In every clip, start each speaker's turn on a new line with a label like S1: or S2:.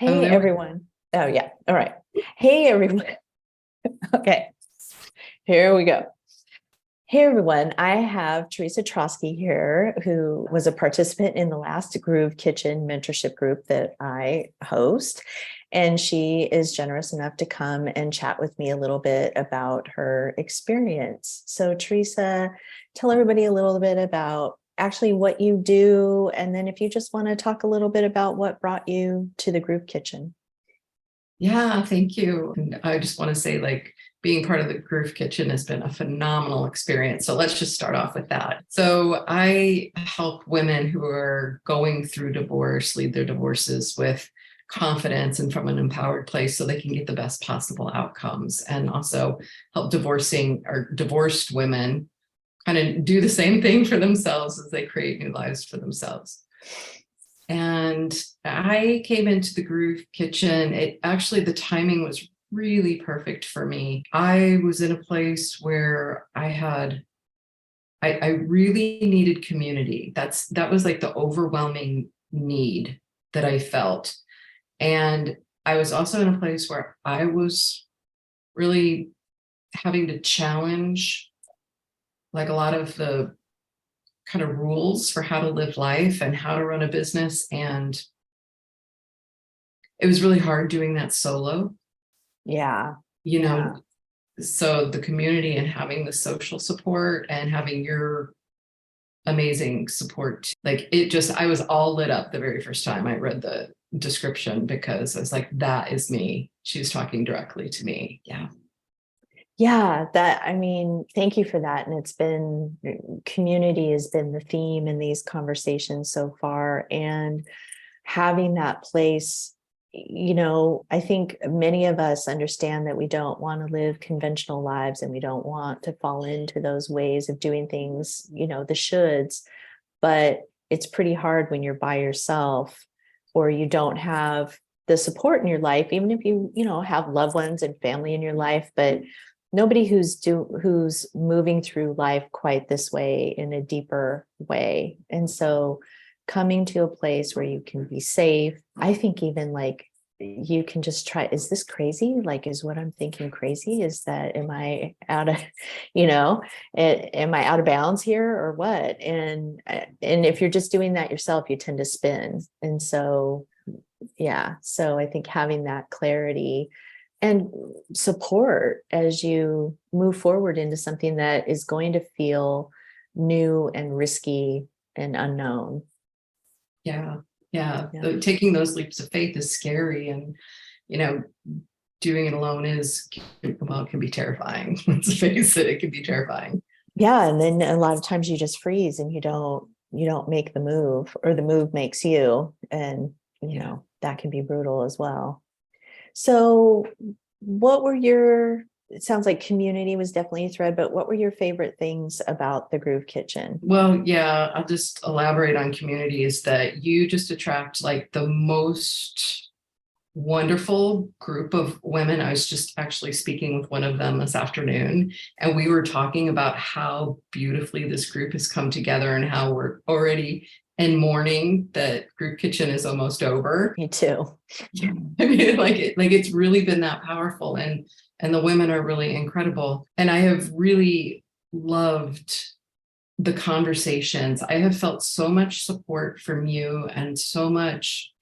S1: Oh,
S2: Hey,
S1: there we
S2: everyone. Oh, yeah. All right. Hey, everyone. Okay. Here we go. Hey, everyone. I have Theresa Trosky here, who was a participant in the last Groove Kitchen mentorship group that I host. And she is generous enough to come and chat with me a little bit about her experience. So, Theresa, tell everybody a little bit about actually what you do. And then if you just want to talk a little bit about what brought you to the Groove Kitchen.
S1: Yeah, thank you. And I just want to say, being part of the Groove Kitchen has been a phenomenal experience. So let's just start off with that. So I help women who are going through divorce lead their divorces with confidence and from an empowered place so they can get the best possible outcomes, and also help divorcing or divorced women kind of do the same thing for themselves as they create new lives for themselves. And I came into the Groove Kitchen. The timing was really perfect for me. I was in a place where I really needed community. That was like the overwhelming need that I felt. And I was also in a place where I was really having to challenge like a lot of the kind of rules for how to live life and how to run a business. And it was really hard doing that solo,
S2: Yeah.
S1: you
S2: Yeah.
S1: know. So the community and having the social support and having your amazing support, I was all lit up the very first time I read the description, because I was like, that is me. She's talking directly to me. Yeah.
S2: Yeah, thank you for that. And it's been community has been the theme in these conversations so far. And having that place, I think many of us understand that we don't want to live conventional lives and we don't want to fall into those ways of doing things, the shoulds. But it's pretty hard when you're by yourself or you don't have the support in your life, even if you have loved ones and family in your life, but nobody who's moving through life quite this way in a deeper way. And so coming to a place where you can be safe, I think even like you can just try, is this crazy? Like, is what I'm thinking crazy? Is that, am I out of, am I out of bounds here or what? And if you're just doing that yourself, you tend to spin. And so, yeah. So I think having that clarity and support as you move forward into something that is going to feel new and risky and unknown.
S1: Yeah. Yeah.
S2: Yeah.
S1: Taking those leaps of faith is scary. And, you know, doing it alone can be terrifying. Let's face it, it can be terrifying.
S2: Yeah. And then a lot of times you just freeze and you don't make the move, or the move makes you. And, that can be brutal as well. So it sounds like community was definitely a thread, but what were your favorite things about the Groove Kitchen?
S1: Well, yeah, I'll just elaborate on community, is that you just attract like the most wonderful group of women. I was just actually speaking with one of them this afternoon, and we were talking about how beautifully this group has come together and how we're already in mourning that Group Kitchen is almost over.
S2: Me too.
S1: Yeah. I mean, it's really been that powerful, and the women are really incredible. And I have really loved the conversations. I have felt so much support from you, and so much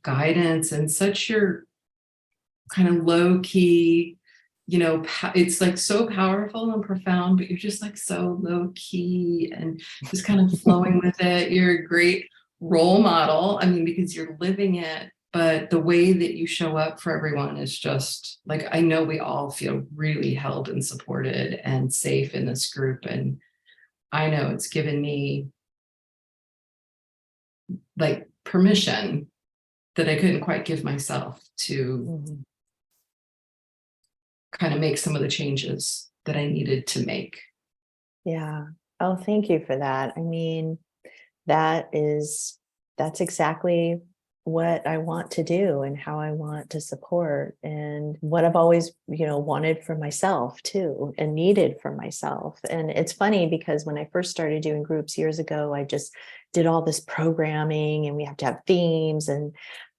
S1: guidance, and such your kind of low key, it's like so powerful and profound, but you're just like so low key and just kind of flowing with it. You're a great role model. I mean, because you're living it, but the way that you show up for everyone is just like, I know we all feel really held and supported and safe in this group. And I know it's given me like permission that I couldn't quite give myself to kind of make some of the changes that I needed to make.
S2: Yeah. Oh, thank you for that. I mean, that's exactly what I want to do and how I want to support, and what I've always, wanted for myself too, and needed for myself. And it's funny because when I first started doing groups years ago, I just did all this programming and we have to have themes, and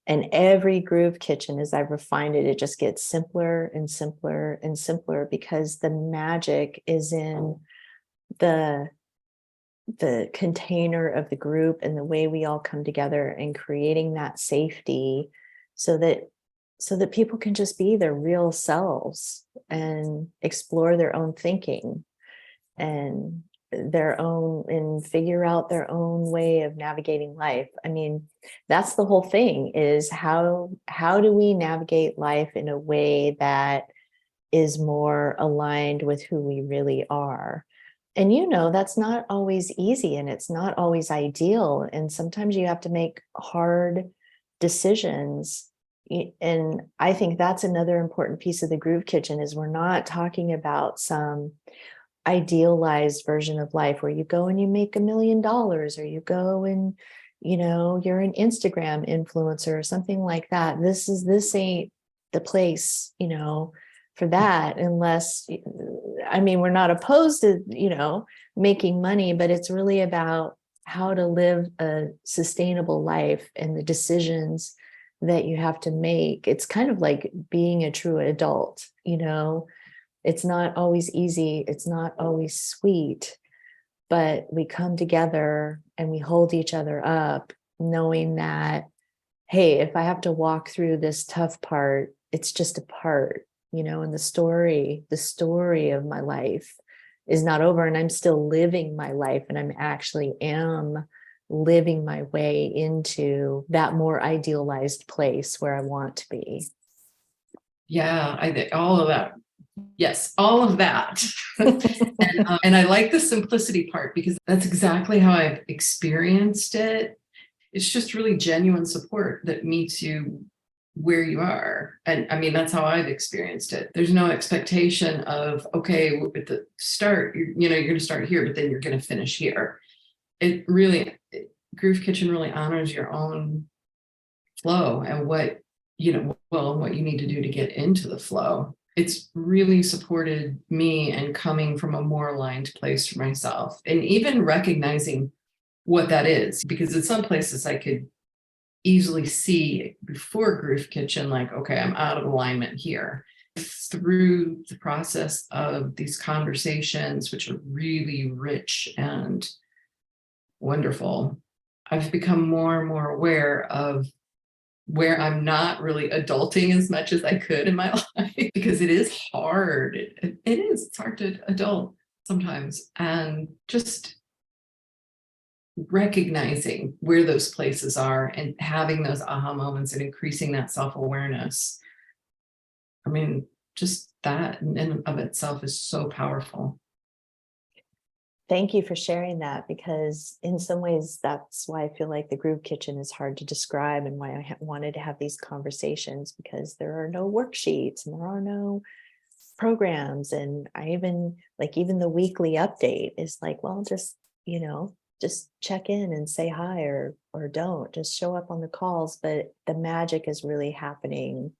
S2: And every groove kitchen, as I've refined it, it just gets simpler and simpler and simpler, because the magic is in the container of the group and the way we all come together and creating that safety, so that people can just be their real selves and explore their own thinking and figure out their own way of navigating life. I mean, that's the whole thing, is how do we navigate life in a way that is more aligned with who we really are? And that's not always easy, and it's not always ideal. And sometimes you have to make hard decisions. And I think that's another important piece of the Groove Kitchen, is we're not talking about some idealized version of life where you go and you make $1 million, or you go and you're an Instagram influencer or something like that. This ain't the place for that, unless, I mean, we're not opposed to making money, but it's really about how to live a sustainable life and the decisions that you have to make. It's kind of like being a true adult. It's not always easy. It's not always sweet, but we come together and we hold each other up, knowing that, hey, if I have to walk through this tough part, it's just a part, and the story of my life is not over, and I'm still living my life, and I'm actually living my way into that more idealized place where I want to be.
S1: Yeah, I think all of that. Yes, all of that. And I like the simplicity part, because that's exactly how I've experienced it. It's just really genuine support that meets you where you are. And I mean, that's how I've experienced it. There's no expectation of, okay, at the start, you're going to start here, but then you're going to finish here. Groove Kitchen really honors your own flow and what you need to do to get into the flow. It's really supported me and coming from a more aligned place for myself, and even recognizing what that is, because in some places I could easily see before Groove Kitchen, like, okay, I'm out of alignment here. Through the process of these conversations, which are really rich and wonderful, I've become more and more aware of where I'm not really adulting as much as I could in my life, because it is hard. It's hard to adult sometimes, and just recognizing where those places are and having those aha moments and increasing that self-awareness. I mean, just that in and of itself is so powerful.
S2: Thank you for sharing that, because in some ways, that's why I feel like the Groove Kitchen is hard to describe, and why I wanted to have these conversations, because there are no worksheets and there are no programs. And I even the weekly update is like, well, just check in and say hi, or don't, just show up on the calls. But the magic is really happening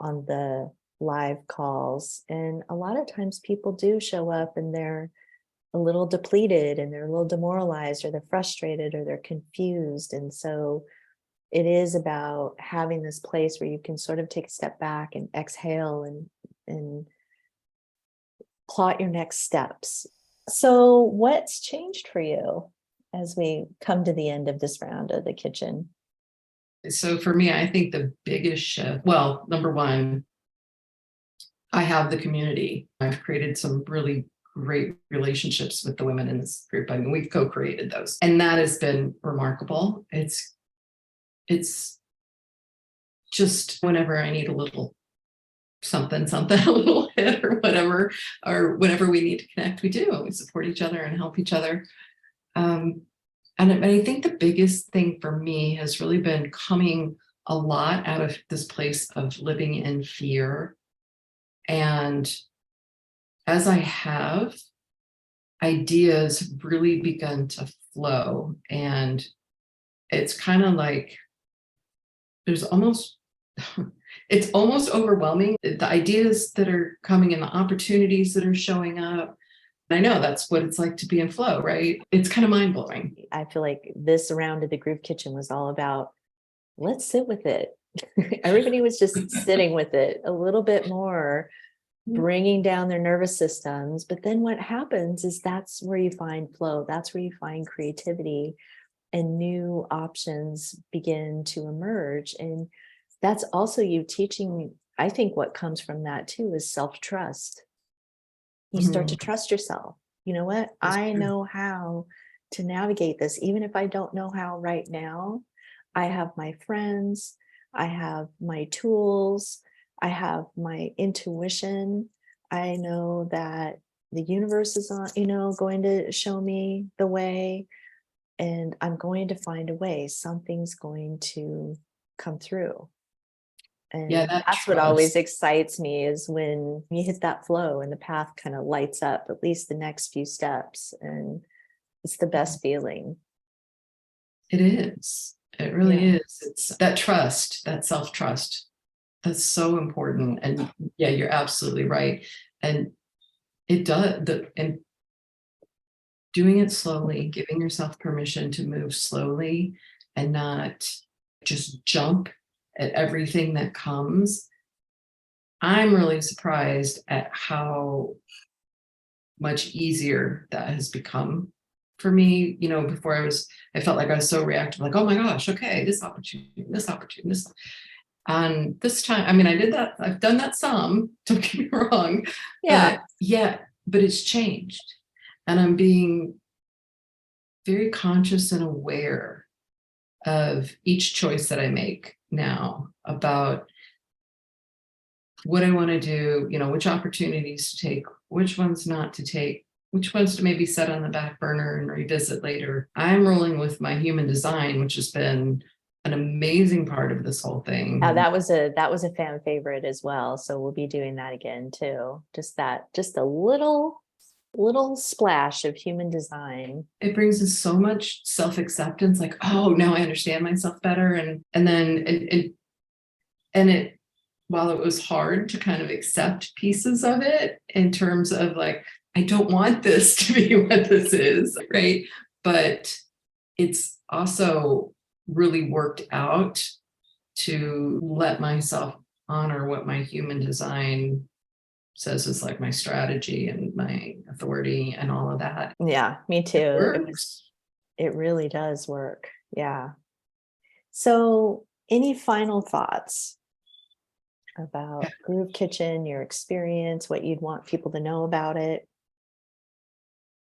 S2: on the live calls. And a lot of times people do show up and they're a little depleted, and they're a little demoralized, or they're frustrated, or they're confused. And so it is about having this place where you can sort of take a step back and exhale and plot your next steps. So what's changed for you as we come to the end of this round of the kitchen?
S1: So for me, I think the biggest shift, well, number one, I have the community. I've created some really great relationships with the women in this group. I mean, we've co-created those, and that has been remarkable. It's just whenever I need a little something, a little hit or whatever we need to connect, we do. We support each other and help each other. And I think the biggest thing for me has really been coming a lot out of this place of living in fear. And as I have, ideas have really begun to flow. And it's kind of like it's almost overwhelming, the ideas that are coming and the opportunities that are showing up. I know that's what it's like to be in flow, right? It's kind of mind-blowing.
S2: I feel like this round of the Groove Kitchen was all about let's sit with it. Everybody was just sitting with it a little bit more, bringing down their nervous systems. But then what happens is that's where you find flow. That's where you find creativity, and new options begin to emerge. And that's also you teaching, I think what comes from that too is self-trust. You start to trust yourself. You know what?
S1: That's
S2: I
S1: true.
S2: know how to navigate this. Even if I don't know how right now, I have my friends, I have my tools, I have my intuition. I know that the universe is on, going to show me the way, and I'm going to find a way. Something's going to come through.
S1: Yeah,
S2: And
S1: that
S2: that's what always
S1: trust.
S2: excites me, is when you hit that flow and the path kind of lights up, at least the next few steps. And it's the best feeling.
S1: It is. It really
S2: Yeah.
S1: is. It's that trust, that self-trust. That's so important. And yeah, you're absolutely right. And it does and doing it slowly, giving yourself permission to move slowly and not just jump at everything that comes. I'm really surprised at how much easier that has become for me. Before I felt like I was so reactive, like, oh my gosh, okay, this opportunity, this. And this time, I mean, I did that. I've done that some, don't get me wrong,
S2: Yeah.
S1: but yeah, but it's changed. And I'm being very conscious and aware of each choice that I make now about what I want to do, which opportunities to take, which ones not to take, which ones to maybe set on the back burner and revisit later. I'm rolling with my human design, which has been an amazing part of this whole thing.
S2: That was a fan favorite as well. So we'll be doing that again too. Just a little splash of human design.
S1: It brings us so much self-acceptance, like, oh, now I understand myself better. And then it, while it was hard to kind of accept pieces of it in terms of like, I don't want this to be what this is, right? But it's also really worked out to let myself honor what my human design says is like my strategy and my authority and all of that.
S2: Yeah, me too. It really does work. Yeah. So any final thoughts about Groove Kitchen, your experience, what you'd want people to know about it?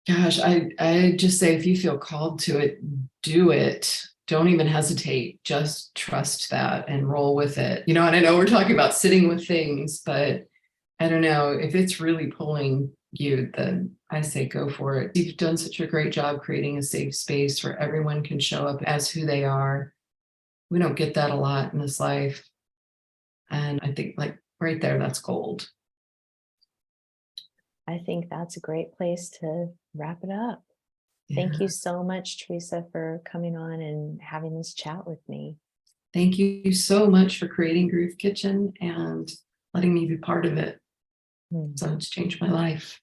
S1: Gosh, I just say, if you feel called to it, do it. Don't even hesitate. Just trust that and roll with it. And I know we're talking about sitting with things, but I don't know, if it's really pulling you, then I say go for it. You've done such a great job creating a safe space where everyone can show up as who they are. We don't get that a lot in this life. And I think, like, right there, that's gold.
S2: I think that's a great place to wrap it up.
S1: Yeah.
S2: Thank you so much, Theresa, for coming on and having this chat with me.
S1: Thank you so much for creating Groove Kitchen and letting me be part of it. So it's changed my life.